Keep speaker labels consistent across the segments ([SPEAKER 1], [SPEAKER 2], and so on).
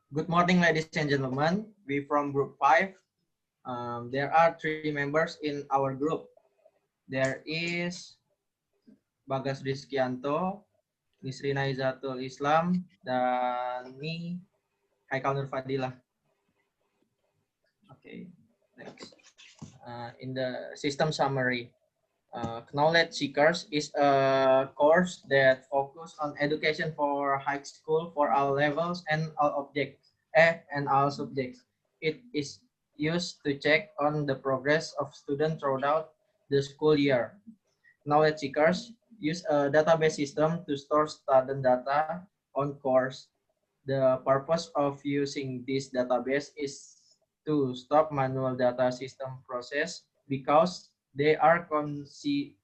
[SPEAKER 1] Good morning, ladies and gentlemen. We from Group 5. There are three members in our group. There is Bagas Rizkianto, Nisrina Izatul Islam, dan me, Haikal Nur Fadilah. Okay, next. In the system summary, Knowledge Seekers is a course that focus on education for high school for all levels and all objects and all subjects. It is used to check on the progress of students throughout the school year. Knowledge Seekers use a database system to store student data on course. The purpose of using this database is to stop manual data system process because they are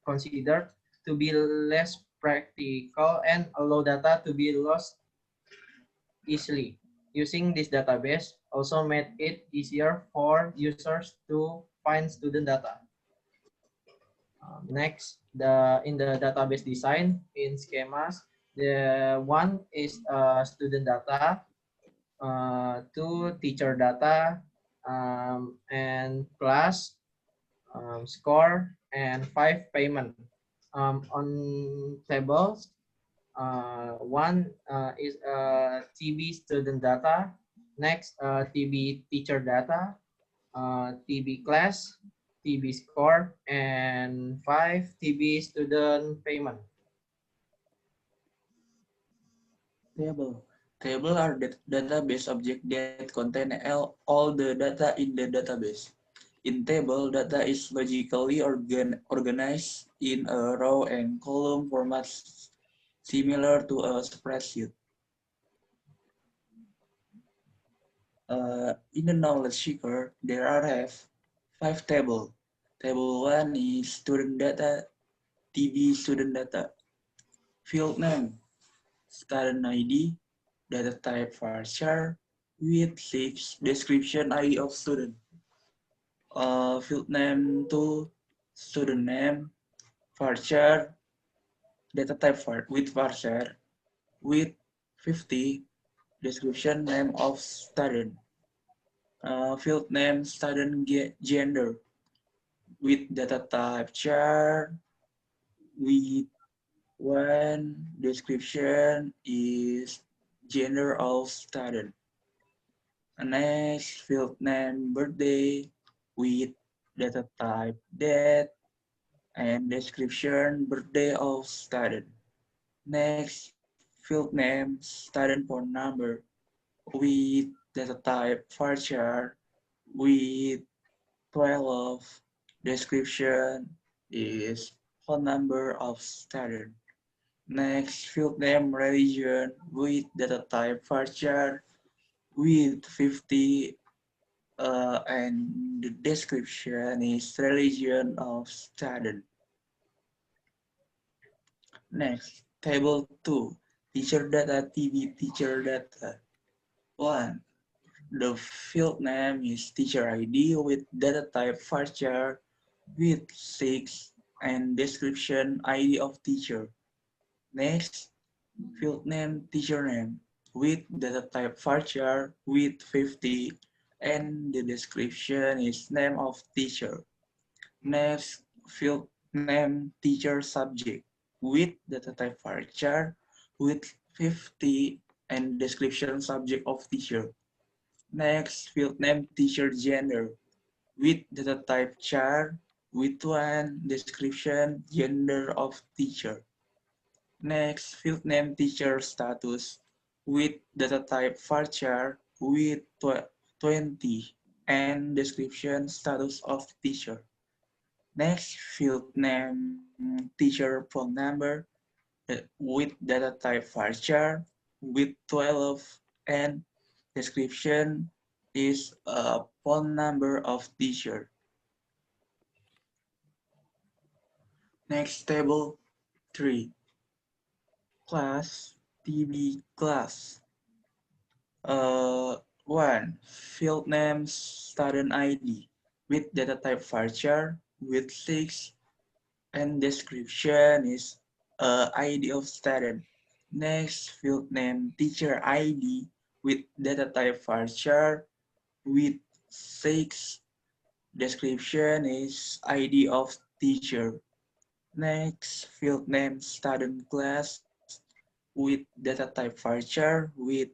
[SPEAKER 1] considered to be less practical and allow data to be lost easily. Using this database also made it easier for users to find student data. Next, in the database design in schemas, the one is student data, two teacher data, and class, score, and five payment. On tables, one is TB student data, next TB teacher data, TB class, TB score, and five TB student payment.
[SPEAKER 2] Table. Table are database objects that contain all the data in the database. In table, data is logically organized in a row and column format similar to a spreadsheet. In the knowledge seeker, there are five tables. Table 1 is student data, TB student data, field name, student ID, data type varchar, with 6 description ID of student. Field name to student name, varchar, data type with varchar, with 50 description name of student. Field name student gender with data type char, with one description is gender of student. Next, field name birthday with data type date and description birthday of student. Next, field name student phone number with data type varchar with 12 description is phone number of student. Next, field name religion with data type varchar with 50 and the description is religion of student. Next, table 2, teacher data TV teacher data. 1. The field name is teacher ID with data type varchar with 6 and description ID of teacher. Next, field name teacher name with data type varchar with 50 and the description is name of teacher. Next, field name teacher subject with data type varchar with 50 and description subject of teacher. Next, field name teacher gender with data type char with one description gender of teacher. Next, field name teacher status with data type varchar with 20 and description status of teacher. Next, field name teacher phone number with data type varchar with 12 and description is a phone number of teacher. Next, table 3, class, TB class. 1. Field name student ID with data type varchar with 6 and description is ID of student. Next, field name teacher ID with data type varchar with 6. Description is ID of teacher. Next, field name student class with data type varchar with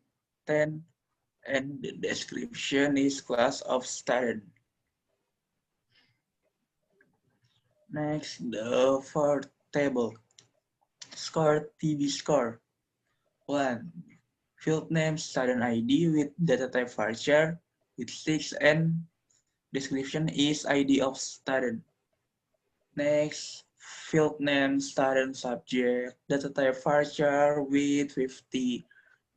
[SPEAKER 2] 10, and the description is class of student. Next, the fourth table. Score TB score. 1. Field name student ID with data type varchar with 6, and description is ID of student. Next, field name student subject data type varchar with 50,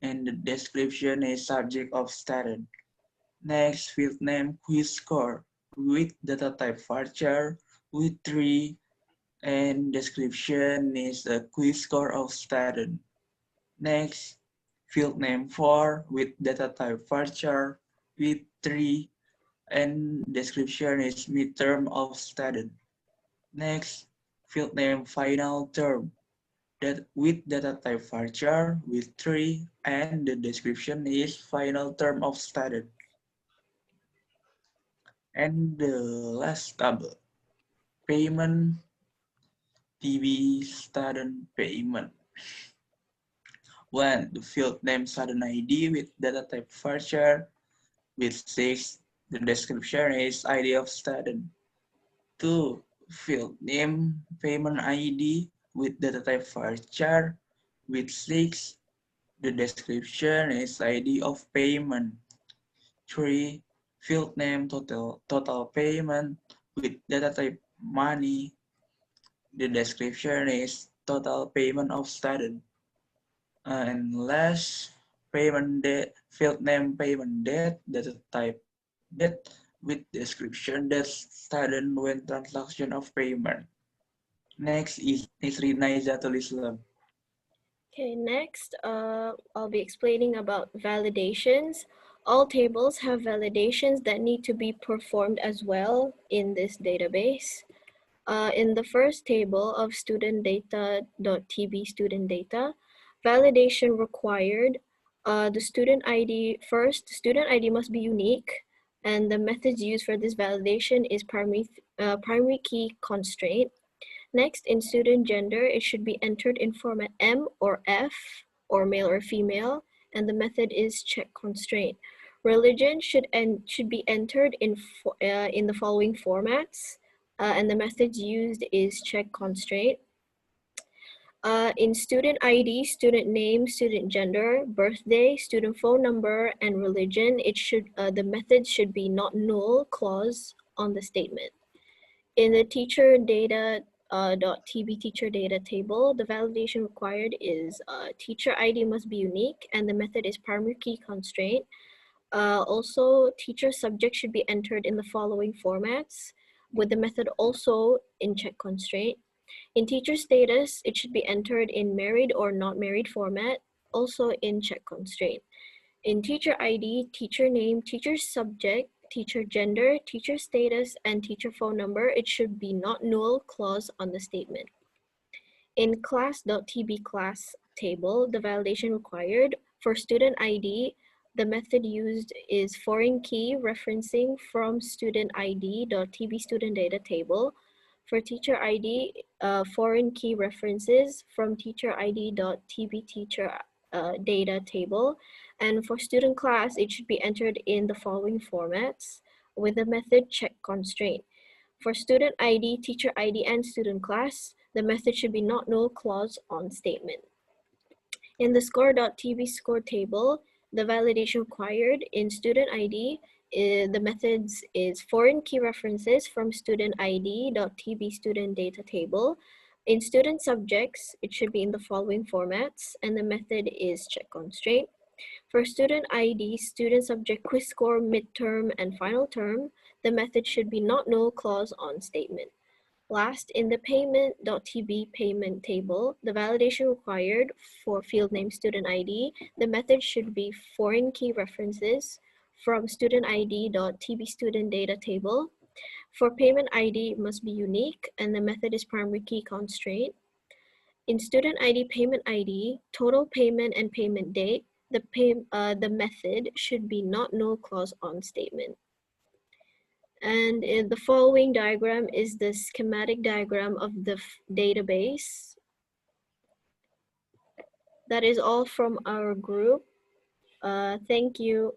[SPEAKER 2] and the description is subject of student. Next, field name quiz score with data type varchar with 3, and description is the quiz score of student. Next, field name 4 with data type varchar with 3, and description is midterm of student. Next, field name final term that with data type varchar with 3, and the description is final term of student. And the last table, payment TB student payment. 1. The field name student ID with data type varchar with 6. The description is ID of student. 2. Field name payment ID with data type varchar with 6. The description is ID of payment. 3. Field name total payment with data type money. The description is total payment of student. And last, payment date, field name payment date, data type date with description that student when transaction of payment. Next is Nisrina Izatul Islam.
[SPEAKER 3] Okay, next, I'll be explaining about validations. All tables have validations that need to be performed as well in this database. In the first table of student data.tb student data, validation required, the student ID, first, the student ID must be unique, and the methods used for this validation is primary key constraint. Next, in student gender, it should be entered in format M or F, or male or female, and the method is check constraint. Religion should be entered in the following formats, and the methods used is check constraint. In student ID, student name, student gender, birthday, student phone number, and religion, the method should be not null clause on the statement. In the teacher data .tb teacher data table, the validation required is teacher ID must be unique, and the method is primary key constraint. Also, teacher subject should be entered in the following formats, with the method also in check constraint. In teacher status, it should be entered in married or not married format, also in check constraint. In teacher ID, teacher name, teacher subject, teacher gender, teacher status, and teacher phone number, it should be not null clause on the statement. In class.tb class table, the validation required for student ID, the method used is foreign key referencing from student ID.tb student data table. For teacher ID, foreign key references from teacher ID.tb teacher data table. And for student class, it should be entered in the following formats with the method check constraint. For student ID, teacher ID, and student class, the method should be not null clause on statement. In the score.tb score table, the validation required in student ID, the methods is foreign key references from student ID.tb student data table. In student subjects, it should be in the following formats, and the method is check constraint. For student ID, student subject quiz score, midterm, and final term, the method should be not null clause on statement. Last, in the payment.tb payment table, the validation required for field name student ID, the method should be foreign key references from student ID.tb student data table. For payment ID, it must be unique, and the method is primary key constraint. In student ID payment ID, total payment and payment date, the method should be not null clause on statement. And in the following diagram is the schematic diagram of the database. That is all from our group. Thank you.